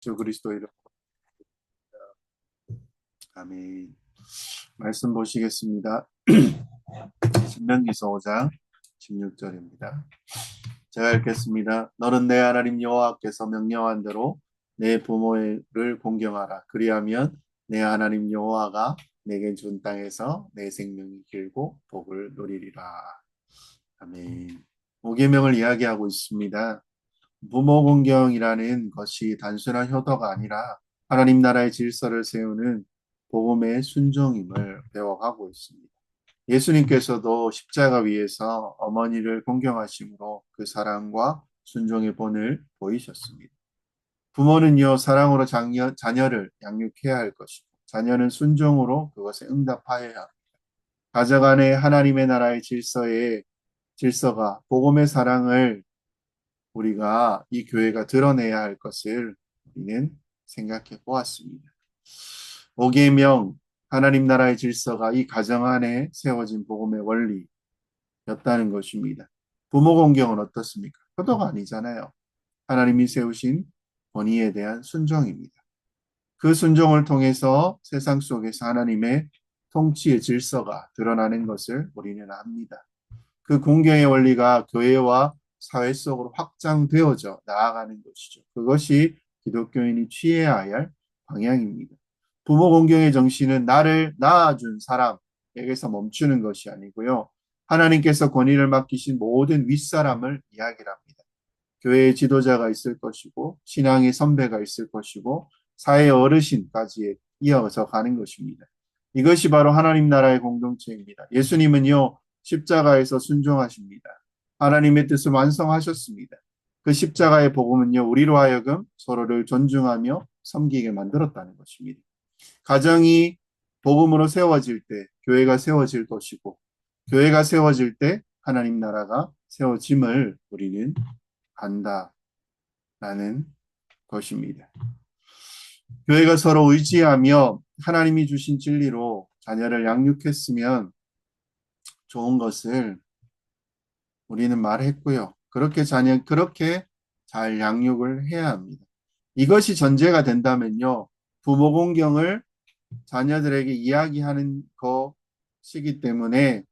주 그리스도 이름. 아멘. 말씀 보시겠습니다. 신명기서 5장 16절입니다. 제가 읽겠습니다. 너는 내 하나님 여호와께서 명령한 대로 내 부모를 공경하라. 그리하면 내 하나님 여호와가 내게 준 땅에서 내 생명이 길고 복을 누리리라. 아멘. 5계명을 이야기하고 있습니다. 부모 공경이라는 것이 단순한 효도가 아니라 하나님 나라의 질서를 세우는 복음의 순종임을 배워가고 있습니다. 예수님께서도 십자가 위에서 어머니를 공경하심으로 그 사랑과 순종의 본을 보이셨습니다. 부모는요, 사랑으로 자녀를 양육해야 할 것이고, 자녀는 순종으로 그것에 응답하여야 합니다. 가정 안에 하나님의 나라의 질서가 복음의 사랑을 우리가 이 교회가 드러내야 할 것을 우리는 생각해 보았습니다. 5계명 하나님 나라의 질서가 이 가정 안에 세워진 복음의 원리였다는 것입니다. 부모 공경은 어떻습니까? 효도가 아니잖아요. 하나님이 세우신 권위에 대한 순종입니다. 그 순종을 통해서 세상 속에서 하나님의 통치의 질서가 드러나는 것을 우리는 압니다. 그 공경의 원리가 교회와 사회 속으로 확장되어져 나아가는 것이죠. 그것이 기독교인이 취해야 할 방향입니다. 부모 공경의 정신은 나를 낳아준 사람에게서 멈추는 것이 아니고요. 하나님께서 권위를 맡기신 모든 윗사람을 이야기합니다. 교회의 지도자가 있을 것이고 신앙의 선배가 있을 것이고 사회 어르신까지 이어서 가는 것입니다. 이것이 바로 하나님 나라의 공동체입니다. 예수님은요, 십자가에서 순종하십니다. 하나님의 뜻을 완성하셨습니다. 그 십자가의 복음은요, 우리로 하여금 서로를 존중하며 섬기게 만들었다는 것입니다. 가정이 복음으로 세워질 때 교회가 세워질 것이고, 교회가 세워질 때 하나님 나라가 세워짐을 우리는 한다라는 것입니다. 교회가 서로 의지하며 하나님이 주신 진리로 자녀를 양육했으면 좋은 것을 우리는 말했고요. 그렇게 잘 양육을 해야 합니다. 이것이 전제가 된다면요. 부모 공경을 자녀들에게 이야기하는 것이기 때문에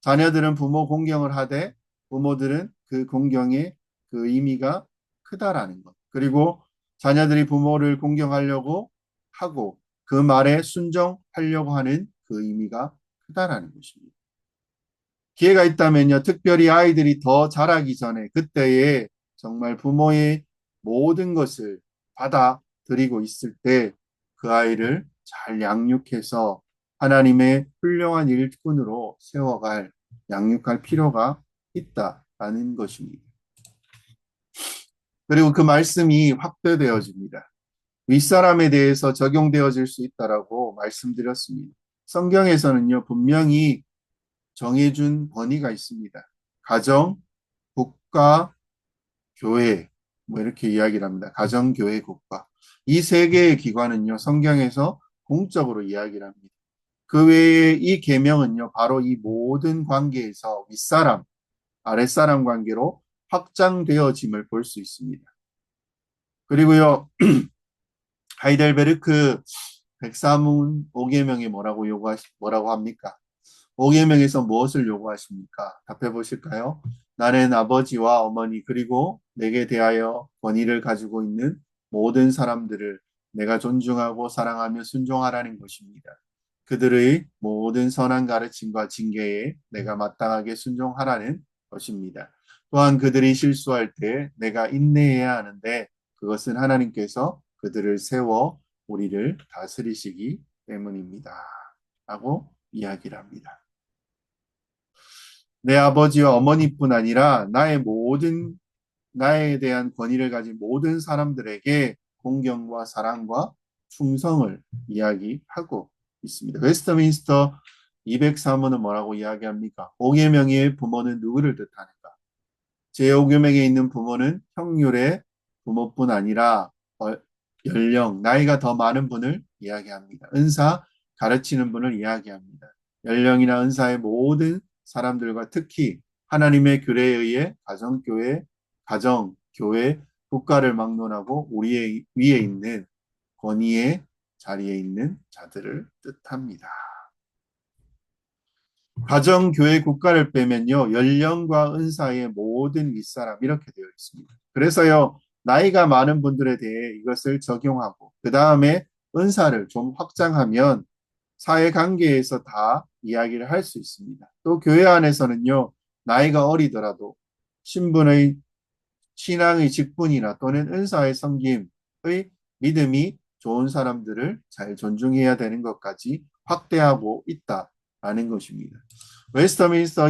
자녀들은 부모 공경을 하되 부모들은 그 공경의 그 의미가 크다라는 것. 그리고 자녀들이 부모를 공경하려고 하고 그 말에 순종하려고 하는 그 의미가 크다라는 것입니다. 기회가 있다면요, 특별히 아이들이 더 자라기 전에 그때에 정말 부모의 모든 것을 받아들이고 있을 때 그 아이를 잘 양육해서 하나님의 훌륭한 일꾼으로 세워갈, 양육할 필요가 있다라는 것입니다. 그리고 그 말씀이 확대되어집니다. 윗사람에 대해서 적용되어질 수 있다라고 말씀드렸습니다. 성경에서는요, 분명히 정해준 권위가 있습니다. 가정, 국가, 교회, 뭐 이렇게 이야기를 합니다. 가정, 교회, 국가. 이 세 개의 기관은요, 성경에서 공적으로 이야기를 합니다. 그 외에 이 계명은요, 바로 이 모든 관계에서 윗사람, 아랫사람 관계로 확장되어짐을 볼 수 있습니다. 그리고요, 하이델베르크 백사문 5계명이 뭐라고 합니까? 5계명에서 무엇을 요구하십니까? 답해 보실까요? 나는 아버지와 어머니 그리고 내게 대하여 권위를 가지고 있는 모든 사람들을 내가 존중하고 사랑하며 순종하라는 것입니다. 그들의 모든 선한 가르침과 징계에 내가 마땅하게 순종하라는 것입니다. 또한 그들이 실수할 때 내가 인내해야 하는데 그것은 하나님께서 그들을 세워 우리를 다스리시기 때문입니다. 라고 이야기를 합니다. 내 아버지와 어머니뿐 아니라 나에 대한 권위를 가진 모든 사람들에게 공경과 사랑과 충성을 이야기하고 있습니다. 웨스트민스터 203호는 뭐라고 이야기합니까? 5계명의 부모는 누구를 뜻하는가? 제5계명에 있는 부모는 형률의 부모뿐 아니라 연령, 나이가 더 많은 분을 이야기합니다. 은사, 가르치는 분을 이야기합니다. 연령이나 은사의 모든 사람들과 특히 하나님의 규례에 의해 가정, 교회, 국가를 막론하고 우리의 위에 있는 권위의 자리에 있는 자들을 뜻합니다. 가정, 교회, 국가를 빼면요, 연령과 은사의 모든 윗사람 이렇게 되어 있습니다. 그래서요, 나이가 많은 분들에 대해 이것을 적용하고 그 다음에 은사를 좀 확장하면 사회관계에서 다 이야기를 할 수 있습니다. 또 교회 안에서는요, 나이가 어리더라도 신분의 신앙의 직분이나 또는 은사의 섬김의 믿음이 좋은 사람들을 잘 존중해야 되는 것까지 확대하고 있다라는 것입니다. 웨스터민스터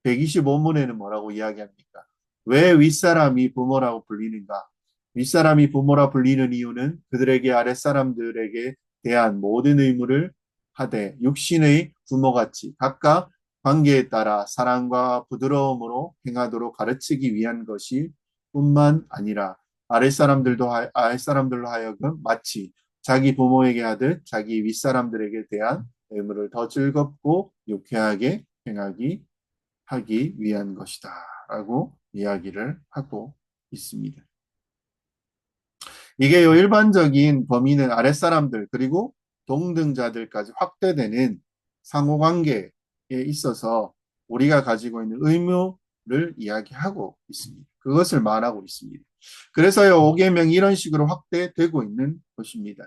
125문에는 뭐라고 이야기합니까? 왜 윗사람이 부모라고 불리는가? 윗사람이 부모라 불리는 이유는 그들에게 아랫사람들에게 대한 모든 의무를 하되 육신의 부모같이 각각 관계에 따라 사랑과 부드러움으로 행하도록 가르치기 위한 것이 뿐만 아니라 아랫사람들로 하여금 마치 자기 부모에게 하듯 자기 윗사람들에게 대한 의무를 더 즐겁고 유쾌하게 하기 위한 것이다 라고 이야기를 하고 있습니다. 이게요, 일반적인 범위는 아랫사람들 그리고 동등자들까지 확대되는 상호관계에 있어서 우리가 가지고 있는 의무를 이야기하고 있습니다. 그것을 말하고 있습니다. 그래서요, 5계명이 이런 식으로 확대되고 있는 것입니다.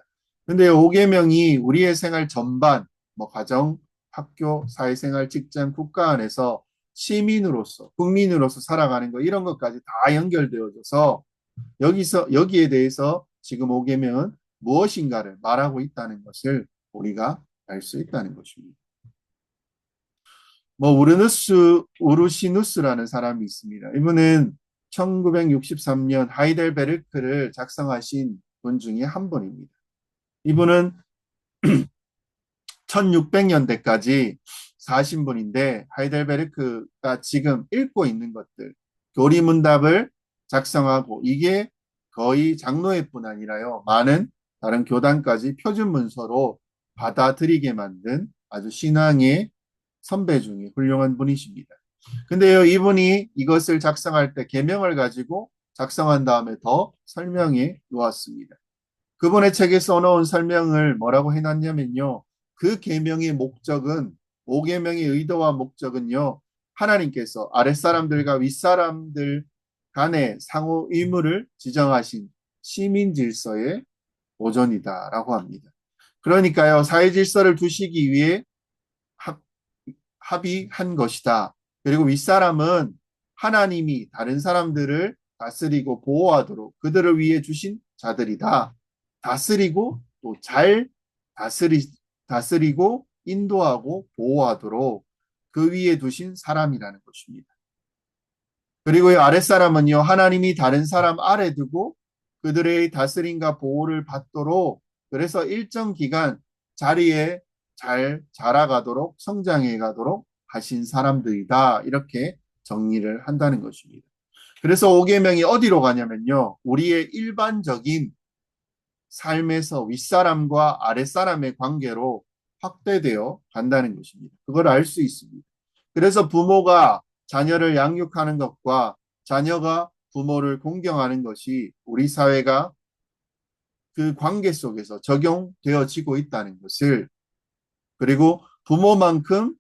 근데 5계명이 우리의 생활 전반, 뭐 가정, 학교, 사회생활, 직장, 국가 안에서 시민으로서, 국민으로서 살아가는 거 이런 것까지 다 연결되어져서 여기에 대해서 지금 5계명은 무엇인가를 말하고 있다는 것을 우리가 알 수 있다는 것입니다. 뭐 우르시누스라는 사람이 있습니다. 이분은 1963년 하이델베르크를 작성하신 분 중에 한 분입니다. 이분은 1600년대까지 사신 분인데 하이델베르크가 지금 읽고 있는 것들, 교리문답을 작성하고 이게 거의 장로회뿐 아니라요. 많은 다른 교단까지 표준 문서로 받아들이게 만든 아주 신앙의 선배 중에 훌륭한 분이십니다. 근데요, 이분이 이것을 작성할 때 계명을 가지고 작성한 다음에 더 설명해 놓았습니다. 그분의 책에 써놓은 설명을 뭐라고 해놨냐면요. 그 계명의 목적은 5계명의 의도와 목적은요. 하나님께서 아랫사람들과 윗사람들 간의 상호 의무를 지정하신 시민 질서의 보존이다라고 합니다. 그러니까요. 사회 질서를 두시기 위해 합의한 것이다. 그리고 윗사람은 하나님이 다른 사람들을 다스리고 보호하도록 그들을 위해 주신 자들이다. 다스리고 또 잘 다스리고 인도하고 보호하도록 그 위에 두신 사람이라는 것입니다. 그리고 이 아랫사람은요, 하나님이 다른 사람 아래 두고 그들의 다스림과 보호를 받도록 그래서 일정 기간 자리에 잘 자라가도록 성장해 가도록 하신 사람들이다. 이렇게 정리를 한다는 것입니다. 그래서 5계명이 어디로 가냐면요. 우리의 일반적인 삶에서 윗사람과 아랫사람의 관계로 확대되어 간다는 것입니다. 그걸 알 수 있습니다. 그래서 부모가 자녀를 양육하는 것과 자녀가 부모를 공경하는 것이 우리 사회가 그 관계 속에서 적용되어지고 있다는 것을 그리고 부모만큼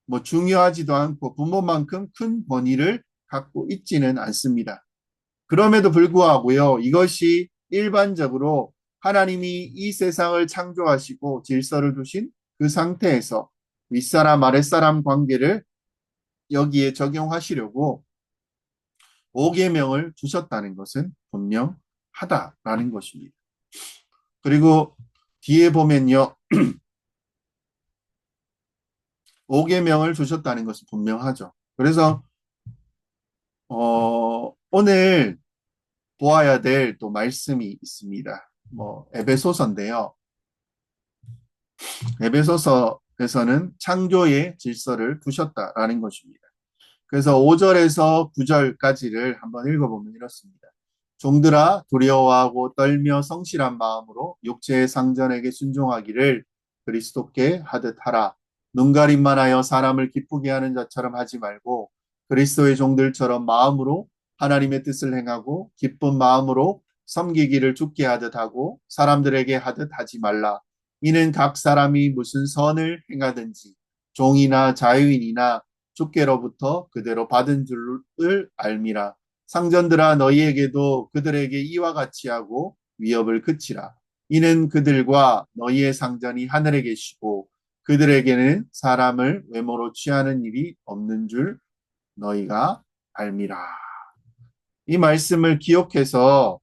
뭐 중요하지도 않고 부모만큼 큰 권위를 갖고 있지는 않습니다. 그럼에도 불구하고요, 이것이 일반적으로 하나님이 이 세상을 창조하시고 질서를 두신 그 상태에서 윗사람, 아랫사람 관계를 여기에 적용하시려고 5계명을 주셨다는 것은 분명하다라는 것입니다. 그리고 뒤에 보면요, 5계명을 주셨다는 것은 분명하죠. 그래서 오늘 보아야 될 또 말씀이 있습니다. 뭐 에베소서인데요. 에베소서에서는 창조의 질서를 두셨다라는 것입니다. 그래서 5절에서 9절까지를 한번 읽어보면 이렇습니다. 종들아 두려워하고 떨며 성실한 마음으로 육체의 상전에게 순종하기를 그리스도께 하듯 하라. 눈가림만 하여 사람을 기쁘게 하는 자처럼 하지 말고 그리스도의 종들처럼 마음으로 하나님의 뜻을 행하고 기쁜 마음으로 섬기기를 주께 하듯 하고 사람들에게 하듯 하지 말라. 이는 각 사람이 무슨 선을 행하든지 종이나 자유인이나 주께로부터 그대로 받은 줄을 알미라. 상전들아 너희에게도 그들에게 이와 같이 하고 위협을 그치라. 이는 그들과 너희의 상전이 하늘에 계시고 그들에게는 사람을 외모로 취하는 일이 없는 줄 너희가 알미라. 이 말씀을 기억해서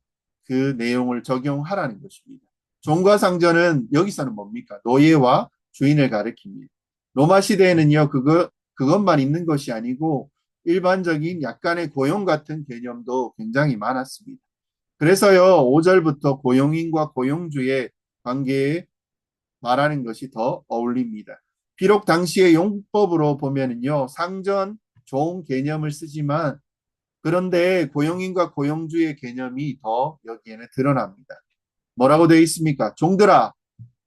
그 내용을 적용하라는 것입니다. 종과 상전은 여기서는 뭡니까? 노예와 주인을 가리킵니다. 로마 시대에는요, 그것만 있는 것이 아니고 일반적인 약간의 고용 같은 개념도 굉장히 많았습니다. 그래서요, 5절부터 고용인과 고용주의 관계에 말하는 것이 더 어울립니다. 비록 당시의 용법으로 보면은요, 상전, 종 개념을 쓰지만 그런데 고용인과 고용주의 개념이 더 여기에는 드러납니다. 뭐라고 되어 있습니까? 종들아,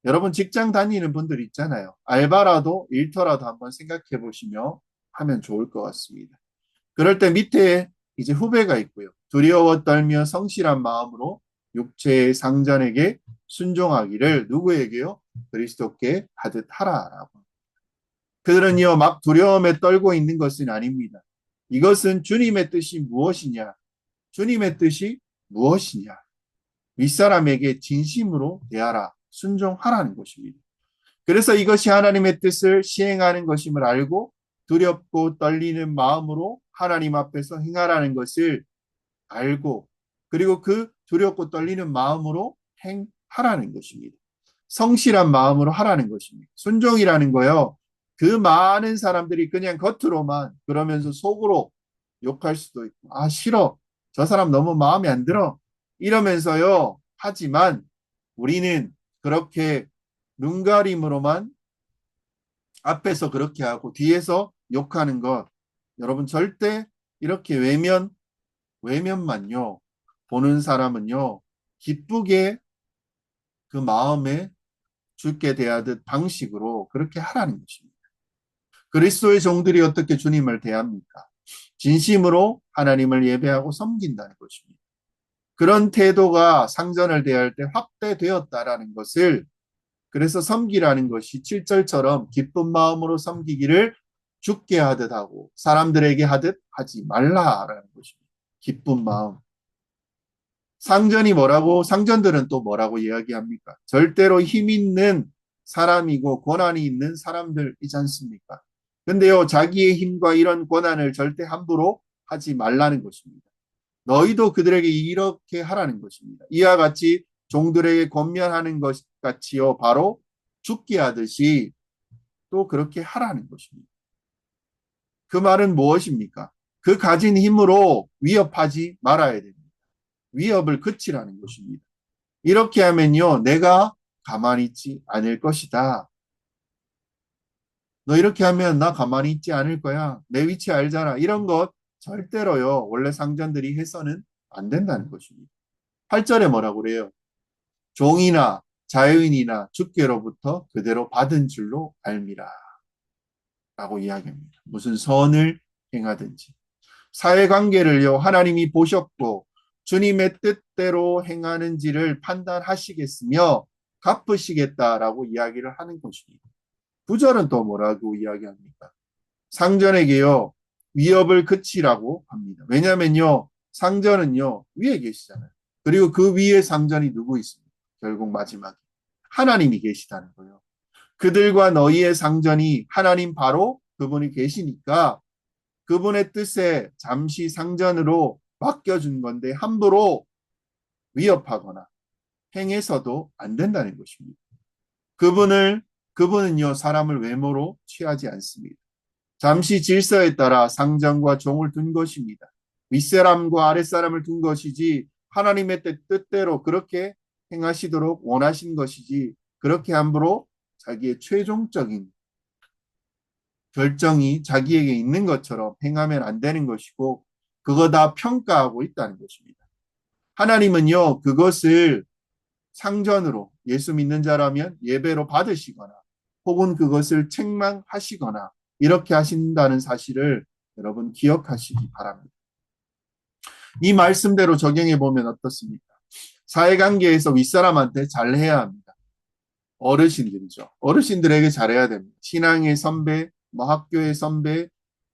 여러분 직장 다니는 분들 있잖아요. 알바라도 일터라도 한번 생각해 보시며 하면 좋을 것 같습니다. 그럴 때 밑에 이제 후배가 있고요. 두려워 떨며 성실한 마음으로 육체의 상전에게 순종하기를 누구에게요? 그리스도께 하듯 하라라고. 그들은요, 막 두려움에 떨고 있는 것은 아닙니다. 이것은 주님의 뜻이 무엇이냐? 주님의 뜻이 무엇이냐? 윗사람에게 진심으로 대하라, 순종하라는 것입니다. 그래서 이것이 하나님의 뜻을 시행하는 것임을 알고 두렵고 떨리는 마음으로 하나님 앞에서 행하라는 것을 알고 그리고 그 두렵고 떨리는 마음으로 행하라는 것입니다. 성실한 마음으로 하라는 것입니다. 순종이라는 거요. 그 많은 사람들이 그냥 겉으로만 그러면서 속으로 욕할 수도 있고, 아, 싫어. 저 사람 너무 마음에 안 들어. 이러면서요. 하지만 우리는 그렇게 눈가림으로만 앞에서 그렇게 하고 뒤에서 욕하는 것. 여러분 절대 이렇게 외면만요. 보는 사람은요. 기쁘게 그 마음에 주께 대하듯 방식으로 그렇게 하라는 것입니다. 그리스도의 종들이 어떻게 주님을 대합니까? 진심으로 하나님을 예배하고 섬긴다는 것입니다. 그런 태도가 상전을 대할 때 확대되었다라는 것을 그래서 섬기라는 것이 7절처럼 기쁜 마음으로 섬기기를 주께 하듯 하고 사람들에게 하듯 하지 말라라는 것입니다. 기쁜 마음. 상전들은 또 뭐라고 이야기합니까? 절대로 힘 있는 사람이고 권한이 있는 사람들이지 않습니까? 근데요, 자기의 힘과 이런 권한을 절대 함부로 하지 말라는 것입니다. 너희도 그들에게 이렇게 하라는 것입니다. 이와 같이 종들에게 권면하는 것 같이요, 바로 죽게 하듯이 또 그렇게 하라는 것입니다. 그 말은 무엇입니까? 그 가진 힘으로 위협하지 말아야 됩니다. 위협을 그치라는 것입니다. 이렇게 하면요, 내가 가만히 있지 않을 것이다. 너 이렇게 하면 나 가만히 있지 않을 거야. 내 위치 알잖아. 이런 것 절대로요, 원래 상전들이 해서는 안 된다는 것입니다. 8절에 뭐라고 그래요? 종이나 자유인이나 주께로부터 그대로 받은 줄로 알미라. 라고 이야기합니다. 무슨 선을 행하든지. 사회관계를요, 하나님이 보셨고 주님의 뜻대로 행하는지를 판단하시겠으며 갚으시겠다라고 이야기를 하는 것입니다. 9절은 또 뭐라고 이야기합니까? 상전에게요, 위협을 그치라고 합니다. 왜냐면요, 상전은요, 위에 계시잖아요. 그리고 그 위에 상전이 누구 있습니까? 결국 마지막에. 하나님이 계시다는 거예요. 그들과 너희의 상전이 하나님 바로 그분이 계시니까 그분의 뜻에 잠시 상전으로 맡겨준 건데 함부로 위협하거나 행해서도 안 된다는 것입니다. 그분은요, 사람을 외모로 취하지 않습니다. 잠시 질서에 따라 상전과 종을 둔 것입니다. 윗사람과 아랫사람을 둔 것이지 하나님의 뜻대로 그렇게 행하시도록 원하신 것이지 그렇게 함부로 자기의 최종적인 결정이 자기에게 있는 것처럼 행하면 안 되는 것이고 그거 다 평가하고 있다는 것입니다. 하나님은요, 그것을 상전으로 예수 믿는 자라면 예배로 받으시거나 혹은 그것을 책망하시거나 이렇게 하신다는 사실을 여러분 기억하시기 바랍니다. 이 말씀대로 적용해 보면 어떻습니까? 사회관계에서 윗사람한테 잘해야 합니다. 어르신들이죠. 어르신들에게 잘해야 됩니다. 신앙의 선배, 뭐 학교의 선배,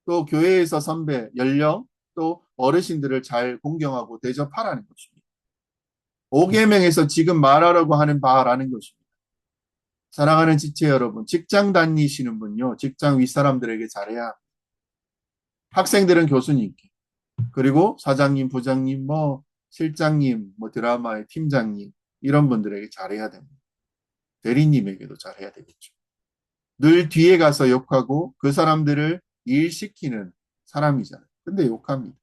또 교회에서 선배, 연령, 또 어르신들을 잘 공경하고 대접하라는 것입니다. 5계명에서 지금 말하려고 하는 바라는 것입니다. 사랑하는 지체 여러분, 직장 다니시는 분요, 직장 윗사람들에게 잘해야 합니다. 학생들은 교수님께, 그리고 사장님, 부장님, 뭐 실장님, 뭐 드라마의 팀장님, 이런 분들에게 잘해야 됩니다. 대리님에게도 잘해야 되겠죠. 늘 뒤에 가서 욕하고 그 사람들을 일시키는 사람이잖아요. 근데 욕합니다.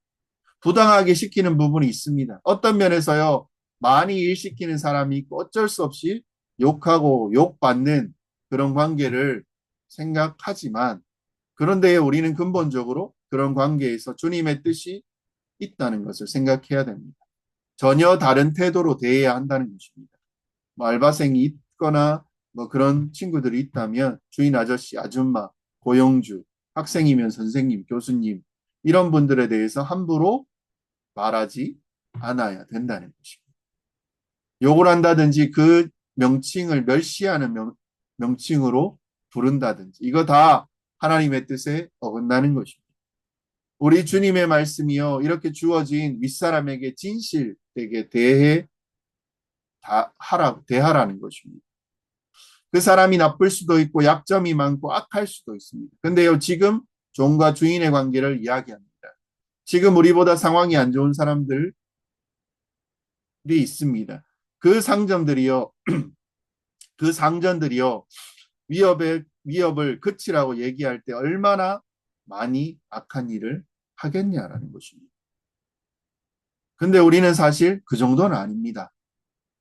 부당하게 시키는 부분이 있습니다. 어떤 면에서요, 많이 일시키는 사람이 있고 어쩔 수 없이 욕하고 욕받는 그런 관계를 생각하지만, 그런데 우리는 근본적으로 그런 관계에서 주님의 뜻이 있다는 것을 생각해야 됩니다. 전혀 다른 태도로 대해야 한다는 것입니다. 뭐 알바생이 있거나 뭐 그런 친구들이 있다면 주인 아저씨, 아줌마, 고용주, 학생이면 선생님, 교수님, 이런 분들에 대해서 함부로 말하지 않아야 된다는 것입니다. 욕을 한다든지 그 명칭을 멸시하는 명칭으로 부른다든지, 이거 다 하나님의 뜻에 어긋나는 것입니다. 우리 주님의 말씀이요, 이렇게 주어진 윗사람에게 진실되게 대하라는 것입니다. 그 사람이 나쁠 수도 있고 약점이 많고 악할 수도 있습니다. 근데요, 지금 종과 주인의 관계를 이야기합니다. 지금 우리보다 상황이 안 좋은 사람들이 있습니다. 그 상점들이요, 그 상전들이요, 위협을 그치라고 얘기할 때 얼마나 많이 악한 일을 하겠냐라는 것입니다. 근데 우리는 사실 그 정도는 아닙니다.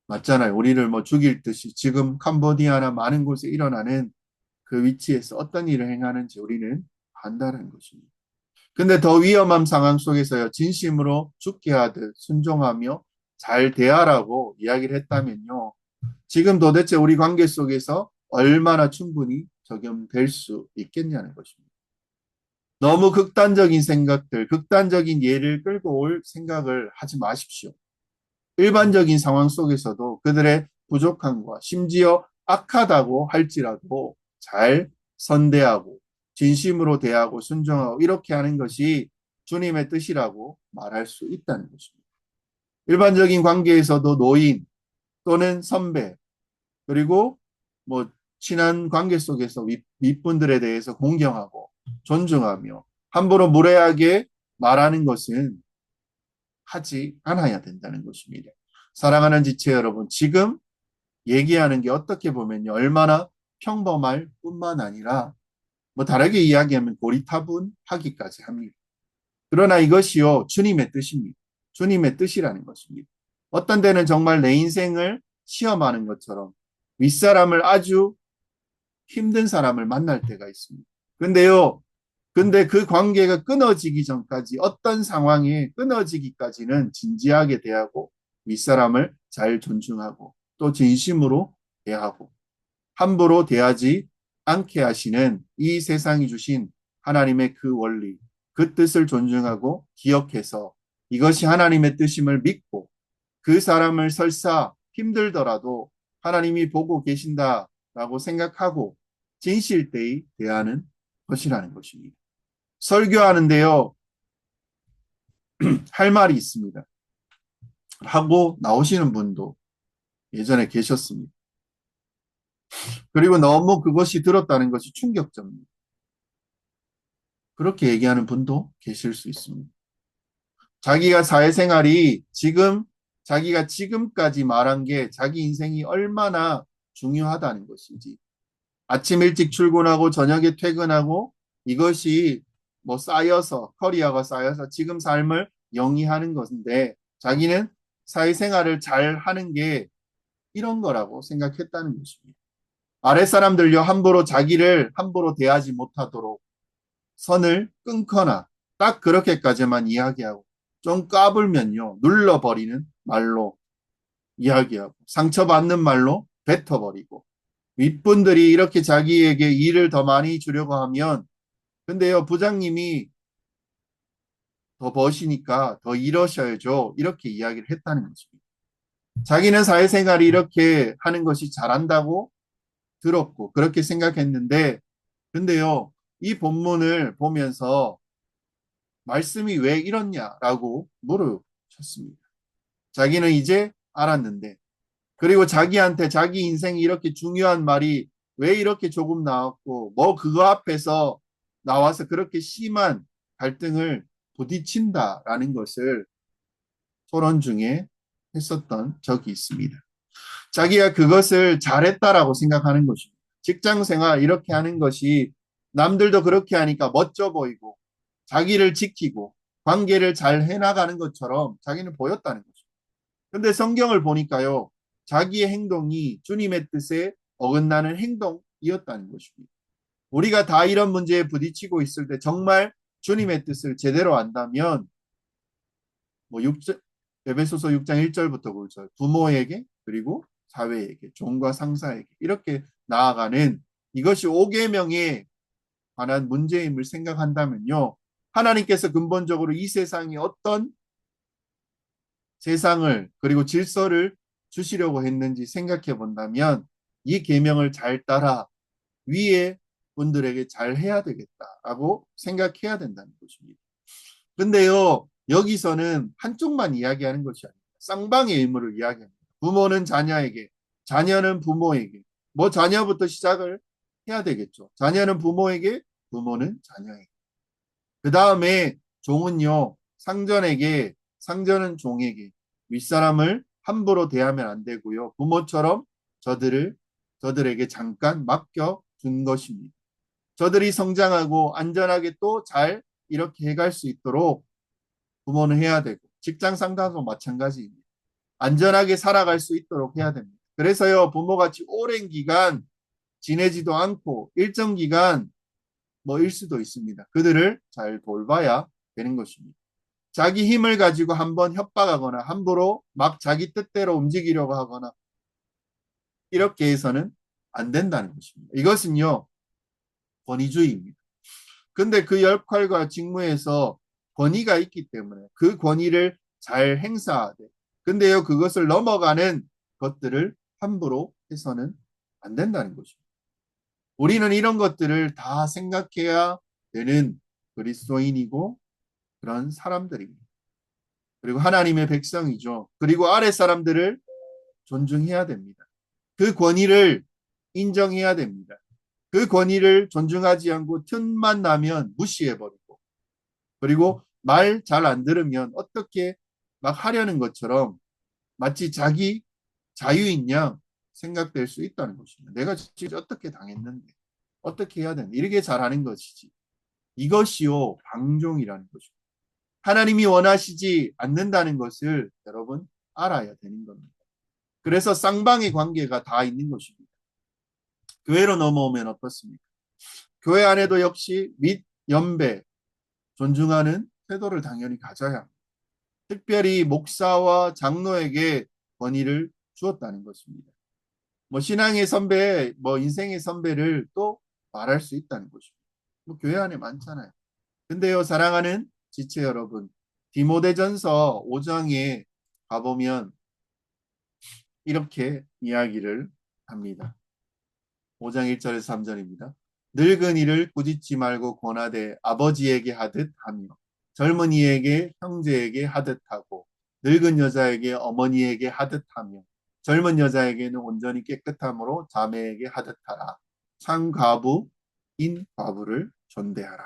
맞잖아요. 우리를 뭐 죽일 듯이 지금 캄보디아나 많은 곳에 일어나는 그 위치에서 어떤 일을 행하는지 우리는 안다는 것입니다. 근데 더 위험한 상황 속에서요, 진심으로 죽게 하듯 순종하며 잘 대하라고 이야기를 했다면요, 지금 도대체 우리 관계 속에서 얼마나 충분히 적용될 수 있겠냐는 것입니다. 너무 극단적인 생각들, 극단적인 예를 끌고 올 생각을 하지 마십시오. 일반적인 상황 속에서도 그들의 부족함과 심지어 악하다고 할지라도 잘 선대하고 진심으로 대하고 순종하고 이렇게 하는 것이 주님의 뜻이라고 말할 수 있다는 것입니다. 일반적인 관계에서도 노인 또는 선배, 그리고 뭐 친한 관계 속에서 윗분들에 대해서 공경하고 존중하며 함부로 무례하게 말하는 것은 하지 않아야 된다는 것입니다. 사랑하는 지체 여러분, 지금 얘기하는 게 어떻게 보면요, 얼마나 평범할 뿐만 아니라 뭐 다르게 이야기하면 고리타분하기까지 합니다. 그러나 이것이요, 주님의 뜻입니다. 주님의 뜻이라는 것입니다. 어떤 데는 정말 내 인생을 시험하는 것처럼 윗사람을 아주 힘든 사람을 만날 때가 있습니다. 근데요, 근데 그 관계가 끊어지기 전까지 어떤 상황이 끊어지기까지는 진지하게 대하고 윗사람을 잘 존중하고 또 진심으로 대하고 함부로 대하지 않게 하시는 이 세상이 주신 하나님의 그 원리, 그 뜻을 존중하고 기억해서 이것이 하나님의 뜻임을 믿고 그 사람을 설사 힘들더라도 하나님이 보고 계신다라고 생각하고 진실되이 대하는 것이라는 것입니다. 설교하는데요, 할 말이 있습니다. 하고 나오시는 분도 예전에 계셨습니다. 그리고 너무 그것이 들었다는 것이 충격적입니다. 그렇게 얘기하는 분도 계실 수 있습니다. 자기가 사회생활이 자기가 지금까지 말한 게 자기 인생이 얼마나 중요하다는 것인지, 아침 일찍 출근하고 저녁에 퇴근하고 이것이 뭐 쌓여서 커리어가 쌓여서 지금 삶을 영위하는 것인데 자기는 사회생활을 잘 하는 게 이런 거라고 생각했다는 것입니다. 아랫사람들요, 함부로 자기를 함부로 대하지 못하도록 선을 끊거나 딱 그렇게까지만 이야기하고 좀 까불면요, 눌러버리는 말로 이야기하고 상처받는 말로 뱉어버리고 윗분들이 이렇게 자기에게 일을 더 많이 주려고 하면, 근데요, 부장님이 더 버시니까 더 일하셔야죠. 이렇게 이야기를 했다는 것입니다. 자기는 사회생활이 이렇게 하는 것이 잘한다고 들었고 그렇게 생각했는데 근데요. 이 본문을 보면서 말씀이 왜 이렇냐라고 물으셨습니다. 자기는 이제 알았는데 그리고 자기한테 자기 인생이 이렇게 중요한 말이 왜 이렇게 조금 나왔고 뭐 그거 앞에서 나와서 그렇게 심한 갈등을 부딪힌다라는 것을 토론 중에 했었던 적이 있습니다. 자기가 그것을 잘했다라고 생각하는 것입니다. 직장 생활 이렇게 하는 것이 남들도 그렇게 하니까 멋져 보이고 자기를 지키고 관계를 잘 해나가는 것처럼 자기는 보였다는 거죠. 근데 성경을 보니까요. 자기의 행동이 주님의 뜻에 어긋나는 행동이었다는 것입니다. 우리가 다 이런 문제에 부딪히고 있을 때 정말 주님의 뜻을 제대로 안다면 뭐 6절, 에베소서 6장 1절부터 9절 부모에게 그리고 사회에게 종과 상사에게 이렇게 나아가는 이것이 5계명에 관한 문제임을 생각한다면요. 하나님께서 근본적으로 이 세상에 어떤 세상을 그리고 질서를 주시려고 했는지 생각해 본다면 이 계명을 잘 따라 위에 분들에게 잘 해야 되겠다라고 생각해야 된다는 것입니다. 근데요, 여기서는 한쪽만 이야기하는 것이 아닙니다. 쌍방의 의무를 이야기합니다. 부모는 자녀에게, 자녀는 부모에게, 뭐 자녀부터 시작을 해야 되겠죠. 자녀는 부모에게, 부모는 자녀에게. 그 다음에 종은요, 상전은 종에게, 윗사람을 함부로 대하면 안 되고요. 부모처럼 저들에게 잠깐 맡겨준 것입니다. 저들이 성장하고 안전하게 또 잘 이렇게 해갈 수 있도록 부모는 해야 되고 직장 상사도 마찬가지입니다. 안전하게 살아갈 수 있도록 해야 됩니다. 그래서요 부모같이 오랜 기간 지내지도 않고 일정 기간 뭐일 수도 있습니다. 그들을 잘 돌봐야 되는 것입니다. 자기 힘을 가지고 한번 협박하거나 함부로 막 자기 뜻대로 움직이려고 하거나 이렇게 해서는 안 된다는 것입니다. 이것은요 권위주의입니다. 근데 그 역할과 직무에서 권위가 있기 때문에 그 권위를 잘 행사하되 근데요 그것을 넘어가는 것들을 함부로 해서는 안 된다는 것입니다. 우리는 이런 것들을 다 생각해야 되는 그리스도인이고 그런 사람들입니다. 그리고 하나님의 백성이죠. 그리고 아랫 사람들을 존중해야 됩니다. 그 권위를 인정해야 됩니다. 그 권위를 존중하지 않고 틈만 나면 무시해버리고 그리고 말 잘 안 들으면 어떻게 막 하려는 것처럼 마치 자기 자유인 양 생각될 수 있다는 것입니다. 내가 진짜 어떻게 당했는데 어떻게 해야 되는데 이렇게 잘하는 것이지. 이것이요 방종이라는 것입니다. 하나님이 원하시지 않는다는 것을 여러분 알아야 되는 겁니다. 그래서 쌍방의 관계가 다 있는 것입니다. 교회로 넘어오면 어떻습니까? 교회 안에도 역시 윗, 연배, 존중하는 태도를 당연히 가져야 합니다. 특별히 목사와 장로에게 권위를 주었다는 것입니다. 뭐 신앙의 선배, 뭐 인생의 선배를 또 말할 수 있다는 것입니다. 뭐 교회 안에 많잖아요. 근데요, 사랑하는 지체 여러분, 디모데전서 5장에 가보면 이렇게 이야기를 합니다. 5장 1절에서 3절입니다. 늙은이를 꾸짖지 말고 권하되 아버지에게 하듯 하며 젊은이에게 형제에게 하듯 하고 늙은 여자에게 어머니에게 하듯 하며 젊은 여자에게는 온전히 깨끗함으로 자매에게 하듯 하라. 상과부인 과부를 존대하라.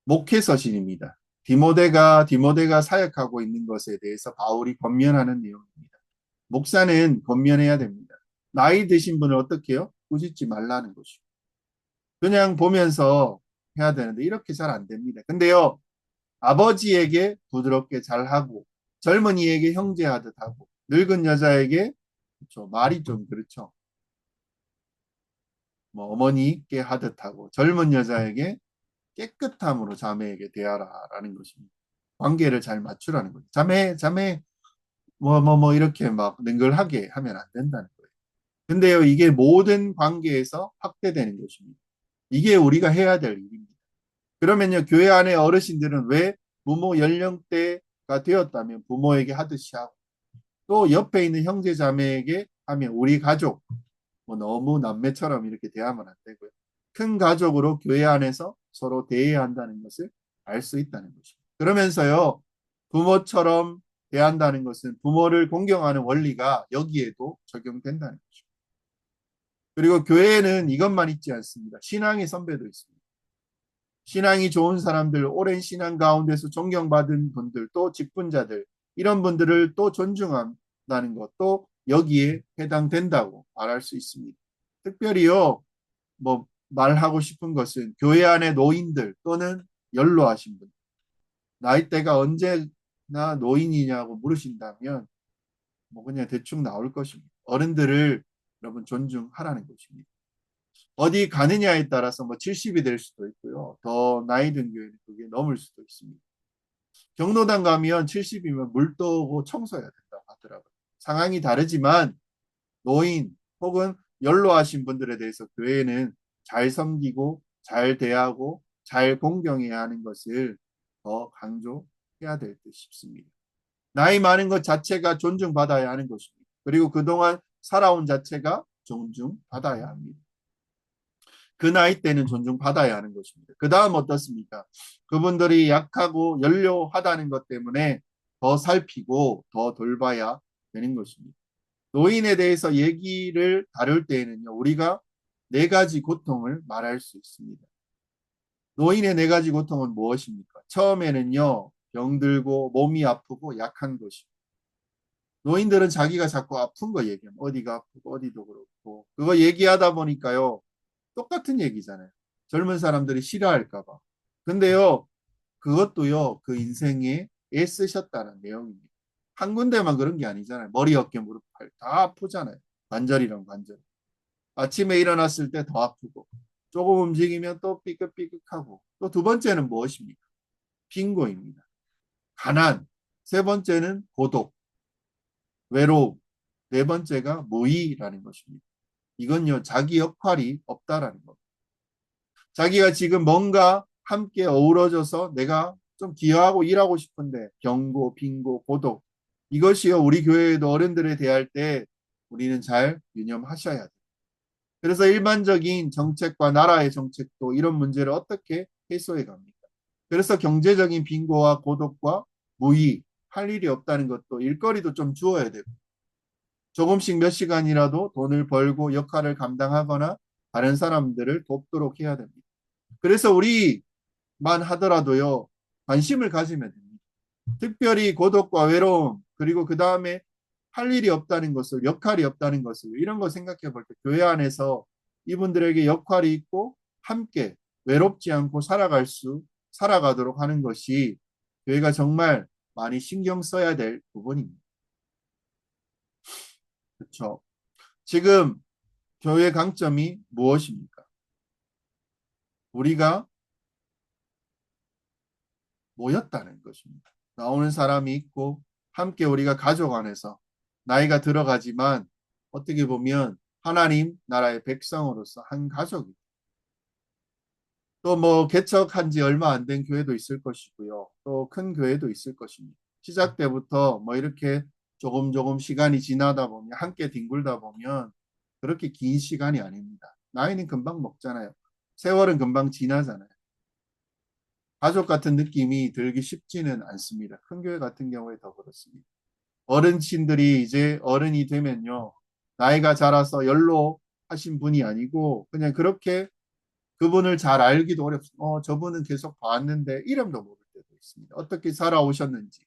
목회서신입니다. 디모데가 사역하고 있는 것에 대해서 바울이 권면하는 내용입니다. 목사는 권면해야 됩니다. 나이 드신 분을 어떻게 해요? 꾸짖지 말라는 것이죠. 그냥 보면서 해야 되는데 이렇게 잘 안 됩니다. 근데요, 아버지에게 부드럽게 잘하고 젊은이에게 형제하듯 하고 늙은 여자에게 그렇죠. 말이 좀 그렇죠. 뭐 어머니께 하듯 하고 젊은 여자에게 깨끗함으로 자매에게 대하라라는 것입니다. 관계를 잘 맞추라는 거죠. 자매 뭐 이렇게 막 능글하게 하면 안 된다는 거예요. 근데요, 이게 모든 관계에서 확대되는 것입니다. 이게 우리가 해야 될 일입니다. 그러면요, 교회 안에 어르신들은 왜 부모 연령대가 되었다면 부모에게 하듯이 하고, 또 옆에 있는 형제 자매에게 하면 우리 가족, 뭐 너무 남매처럼 이렇게 대하면 안 되고요. 큰 가족으로 교회 안에서 서로 대해야 한다는 것을 알 수 있다는 것입니다. 그러면서요, 부모처럼 대한다는 것은 부모를 공경하는 원리가 여기에도 적용된다는 것입니다. 그리고 교회에는 이것만 있지 않습니다. 신앙의 선배도 있습니다. 신앙이 좋은 사람들, 오랜 신앙 가운데서 존경받은 분들, 또 직분자들, 이런 분들을 또 존중한다는 것도 여기에 해당된다고 말할 수 있습니다. 특별히요, 뭐 말하고 싶은 것은 교회 안의 노인들 또는 연로하신 분, 나이대가 언제나 노인이냐고 물으신다면 뭐 그냥 대충 나올 것입니다. 어른들을 여러분 존중하라는 것입니다. 어디 가느냐에 따라서 뭐 70이 될 수도 있고요. 더 나이 든 교회는 그게 넘을 수도 있습니다. 경로당 가면 70이면 물 떠고 청소해야 된다고 하더라고요. 상황이 다르지만 노인 혹은 연로하신 분들에 대해서 교회는 잘 섬기고 잘 대하고 잘 공경해야 하는 것을 더 강조해야 될 듯 싶습니다. 나이 많은 것 자체가 존중받아야 하는 것입니다. 그리고 그동안 살아온 자체가 존중받아야 합니다. 그 나이 때는 존중받아야 하는 것입니다. 그 다음 어떻습니까? 그분들이 약하고 연료하다는 것 때문에 더 살피고 더 돌봐야 되는 것입니다. 노인에 대해서 얘기를 다룰 때에는요, 우리가 네 가지 고통을 말할 수 있습니다. 노인의 네 가지 고통은 무엇입니까? 처음에는요, 병들고 몸이 아프고 약한 것입니다. 노인들은 자기가 자꾸 아픈 거 얘기하면 어디가 아프고 어디도 그렇고 그거 얘기하다 보니까요, 똑같은 얘기잖아요. 젊은 사람들이 싫어할까 봐. 근데요, 그것도요, 그 인생에 애쓰셨다는 내용입니다. 한 군데만 그런 게 아니잖아요. 머리, 어깨, 무릎, 팔 다 아프잖아요. 관절이랑 관절. 아침에 일어났을 때 더 아프고, 조금 움직이면 또 삐끗삐끗하고, 또 두 번째는 무엇입니까? 빈고입니다. 가난. 세 번째는 고독, 외로움. 네 번째가 무의라는 것입니다. 이건요, 자기 역할이 없다라는 겁니다. 자기가 지금 뭔가 함께 어우러져서 내가 좀 기여하고 일하고 싶은데 경고, 빈고, 고독, 이것이요 우리 교회에도 어른들에 대할 때 우리는 잘 유념하셔야 돼요. 그래서 일반적인 정책과 나라의 정책도 이런 문제를 어떻게 해소해 갑니까? 그래서 경제적인 빈고와 고독과 무의, 할 일이 없다는 것도 일거리도 좀 주어야 되고 조금씩 몇 시간이라도 돈을 벌고 역할을 감당하거나 다른 사람들을 돕도록 해야 됩니다. 그래서 우리만 하더라도요, 관심을 가지면 됩니다. 특별히 고독과 외로움, 그리고 그 다음에 할 일이 없다는 것을, 역할이 없다는 것을, 이런 거 생각해 볼 때 교회 안에서 이분들에게 역할이 있고 함께 외롭지 않고 살아가도록 하는 것이 교회가 정말 많이 신경 써야 될 부분입니다. 그렇죠? 지금 교회의 강점이 무엇입니까? 우리가 모였다는 것입니다. 나오는 사람이 있고 함께 우리가 가족 안에서 나이가 들어가지만 어떻게 보면 하나님 나라의 백성으로서 한 가족이 또 뭐 개척한 지 얼마 안 된 교회도 있을 것이고요. 또 큰 교회도 있을 것입니다. 시작 때부터 뭐 이렇게 조금 조금 시간이 지나다 보면 함께 뒹굴다 보면 그렇게 긴 시간이 아닙니다. 나이는 금방 먹잖아요. 세월은 금방 지나잖아요. 가족 같은 느낌이 들기 쉽지는 않습니다. 큰 교회 같은 경우에 더 그렇습니다. 어르신들이 이제 어른이 되면요, 나이가 자라서 연로하신 분이 아니고 그냥 그렇게 그분을 잘 알기도 어렵습니다. 저분은 계속 봤는데 이름도 모를 때도 있습니다. 어떻게 살아오셨는지,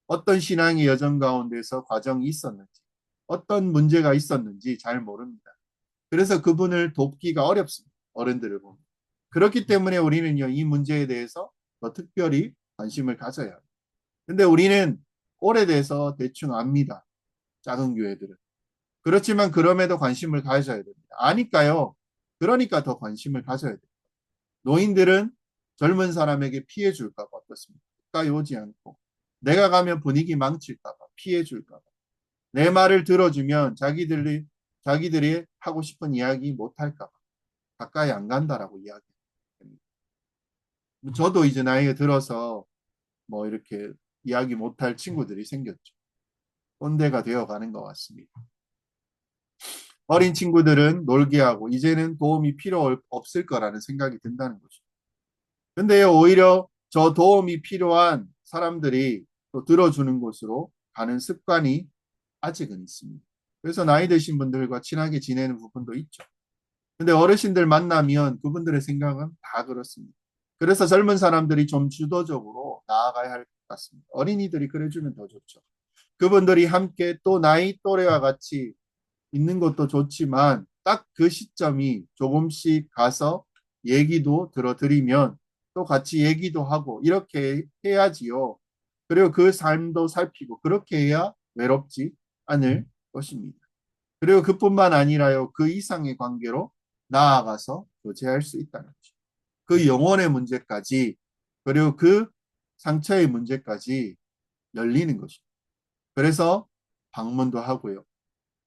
어떤 신앙의 여정 가운데서 과정이 있었는지, 어떤 문제가 있었는지 잘 모릅니다. 그래서 그분을 돕기가 어렵습니다. 어른들을 보면. 그렇기 때문에 우리는요, 이 문제에 대해서 더 특별히 관심을 가져야 합니다. 근데 우리는 오래돼서 대충 압니다. 작은 교회들은. 그렇지만 그럼에도 관심을 가져야 됩니다. 아니까요. 그러니까 더 관심을 가져야 돼요. 노인들은 젊은 사람에게 피해 줄까 봐 어떻습니까? 가까이 오지 않고 내가 가면 분위기 망칠까 봐 피해 줄까 봐 내 말을 들어주면 자기들이 하고 싶은 이야기 못 할까 봐 가까이 안 간다라고 이야기합니다. 저도 이제 나이가 들어서 뭐 이렇게 이야기 못할 친구들이 생겼죠. 꼰대가 되어가는 것 같습니다. 어린 친구들은 놀게 하고 이제는 도움이 필요 없을 거라는 생각이 든다는 거죠. 근데 오히려 저 도움이 필요한 사람들이 또 들어주는 곳으로 가는 습관이 아직은 있습니다. 그래서 나이 드신 분들과 친하게 지내는 부분도 있죠. 근데 어르신들 만나면 그분들의 생각은 다 그렇습니다. 그래서 젊은 사람들이 좀 주도적으로 나아가야 할 것 같습니다. 어린이들이 그래주면 더 좋죠. 그분들이 함께 또 나이 또래와 같이 있는 것도 좋지만 딱 그 시점이 조금씩 가서 얘기도 들어드리면 또 같이 얘기도 하고 이렇게 해야지요. 그리고 그 삶도 살피고 그렇게 해야 외롭지 않을 것입니다. 그리고 그뿐만 아니라요. 그 이상의 관계로 나아가서 교제할 수 있다는 거죠. 그 영혼의 문제까지 그리고 그 상처의 문제까지 열리는 것입니다. 그래서 방문도 하고요.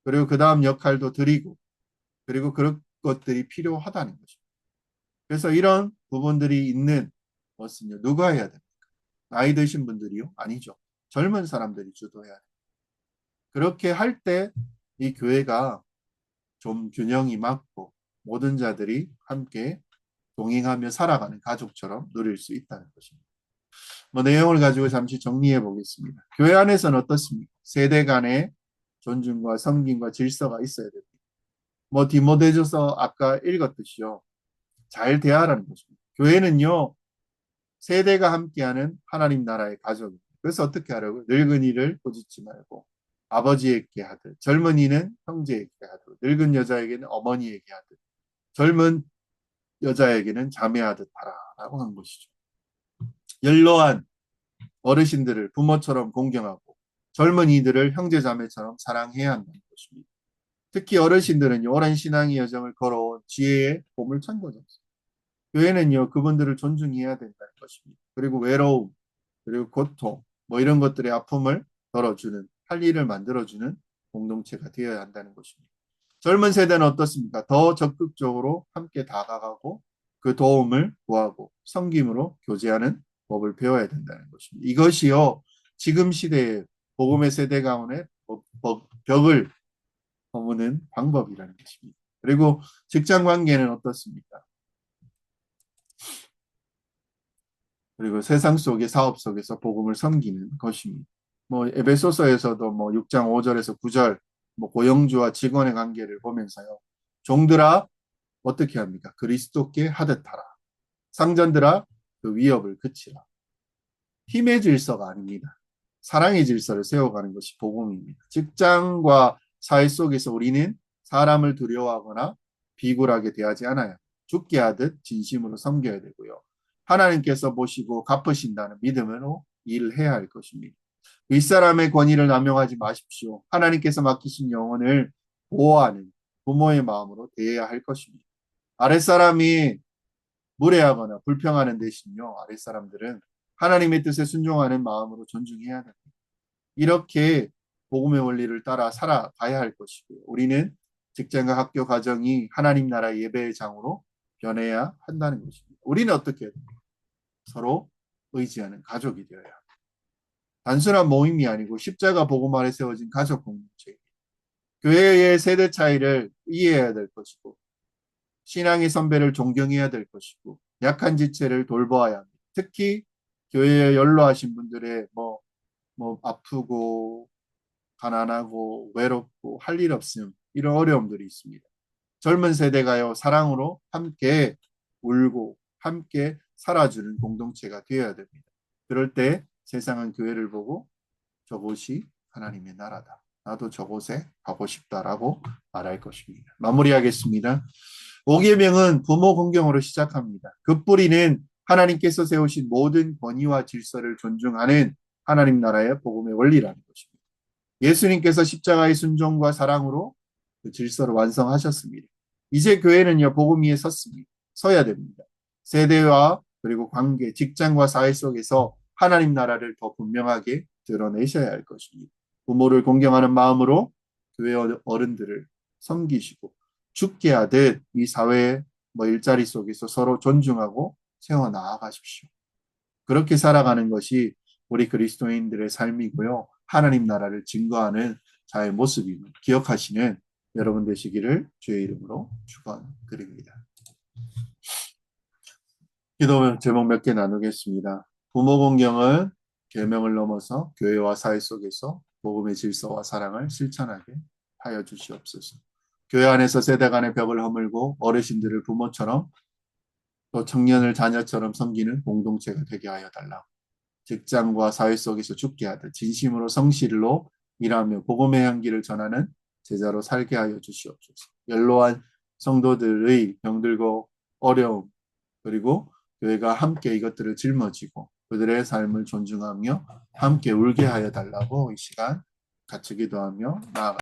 그리고 그 다음 역할도 드리고 그리고 그런 것들이 필요하다는 거죠. 그래서 이런 부분들이 있는 것은요. 누가 해야 됩니까? 나이 드신 분들이요? 아니죠. 젊은 사람들이 주도해야 돼요. 그렇게 할 때 이 교회가 좀 균형이 맞고 모든 자들이 함께 동행하며 살아가는 가족처럼 누릴 수 있다는 것입니다. 뭐 내용을 가지고 잠시 정리해 보겠습니다. 교회 안에서는 어떻습니까? 세대 간의 존중과 섬김과 질서가 있어야 됩니다. 뭐 디모데전서 아까 읽었듯이요. 잘 대하라는 것입니다. 교회는요. 세대가 함께하는 하나님 나라의 가족입니다. 그래서 어떻게 하라고요? 늙은이를 꾸짖지 말고 아버지에게 하듯 젊은이는 형제에게 하듯 늙은 여자에게는 어머니에게 하듯 젊은 여자에게는 자매하듯 하라라고 한 것이죠. 연로한 어르신들을 부모처럼 공경하고 젊은이들을 형제자매처럼 사랑해야 한다는 것입니다. 특히 어르신들은 오랜 신앙의 여정을 걸어온 지혜의 보물창고죠. 교회는요, 그분들을 존중해야 된다는 것입니다. 그리고 외로움, 그리고 고통, 뭐 이런 것들의 아픔을 덜어주는, 할 일을 만들어주는 공동체가 되어야 한다는 것입니다. 젊은 세대는 어떻습니까? 더 적극적으로 함께 다가가고 그 도움을 구하고 섬김으로 교제하는 법을 배워야 된다는 것입니다. 이것이요, 지금 시대의 복음의 세대 가운데 벽을 허무는 방법이라는 것입니다. 그리고 직장 관계는 어떻습니까? 그리고 세상 속의 사업 속에서 복음을 섬기는 것입니다. 뭐 에베소서에서도 뭐 6장 5절에서 9절 뭐 고용주와 직원의 관계를 보면서요. 종들아 어떻게 합니까? 그리스도께 하듯 하라. 상전들아 그 위협을 그치라. 힘의 질서가 아닙니다. 사랑의 질서를 세워가는 것이 복음입니다. 직장과 사회 속에서 우리는 사람을 두려워하거나 비굴하게 대하지 않아요. 죽게 하듯 진심으로 섬겨야 되고요. 하나님께서 보시고 갚으신다는 믿음으로 일을 해야 할 것입니다. 윗사람의 권위를 남용하지 마십시오. 하나님께서 맡기신 영혼을 보호하는 부모의 마음으로 대해야 할 것입니다. 아랫사람이 무례하거나 불평하는 대신요. 아랫사람들은 하나님의 뜻에 순종하는 마음으로 존중해야 합니다. 이렇게 복음의 원리를 따라 살아가야 할 것이고요. 우리는 직장과 학교, 가정이 하나님 나라 예배의 장으로 변해야 한다는 것입니다. 우리는 어떻게 해야 됩니까? 서로 의지하는 가족이 되어야 합니다. 단순한 모임이 아니고 십자가 복음 아래 세워진 가족 공동체입니다. 교회의 세대 차이를 이해해야 될 것이고 신앙의 선배를 존경해야 될 것이고 약한 지체를 돌보아야 합니다. 특히 교회에 연로하신 분들의 뭐 아프고 가난하고 외롭고 할 일 없음 이런 어려움들이 있습니다. 젊은 세대가요 사랑으로 함께 울고 함께 살아주는 공동체가 되어야 됩니다. 그럴 때 세상은 교회를 보고 저곳이 하나님의 나라다. 나도 저곳에 가고 싶다라고 말할 것입니다. 마무리하겠습니다. 5계명은 부모 공경으로 시작합니다. 그 뿌리는 하나님께서 세우신 모든 권위와 질서를 존중하는 하나님 나라의 복음의 원리라는 것입니다. 예수님께서 십자가의 순종과 사랑으로 그 질서를 완성하셨습니다. 이제 교회는요, 복음 위에 섰습니다. 서야 됩니다. 세대와 그리고 관계, 직장과 사회 속에서 하나님 나라를 더 분명하게 드러내셔야 할 것입니다. 부모를 공경하는 마음으로 교회 어른들을 섬기시고 죽게 하듯 이 사회 일자리 속에서 서로 존중하고 세워 나아가십시오. 그렇게 살아가는 것이 우리 그리스도인들의 삶이고요. 하나님 나라를 증거하는 자의 모습임을 기억하시는 여러분 되시기를 주의 이름으로 축원드립니다. 기도 제목 몇 개 나누겠습니다. 부모 공경은 계명을 넘어서 교회와 사회 속에서 복음의 질서와 사랑을 실천하게 하여 주시옵소서. 교회 안에서 세대 간의 벽을 허물고 어르신들을 부모처럼 또 청년을 자녀처럼 섬기는 공동체가 되게 하여 달라고. 직장과 사회 속에서 죽게 하듯 진심으로 성실로 일하며 복음의 향기를 전하는 제자로 살게 하여 주시옵소서. 연로한 성도들의 병들고 어려움 그리고 교회가 함께 이것들을 짊어지고 그들의 삶을 존중하며 함께 울게 하여 달라고 이 시간 같이 기도하며 나아가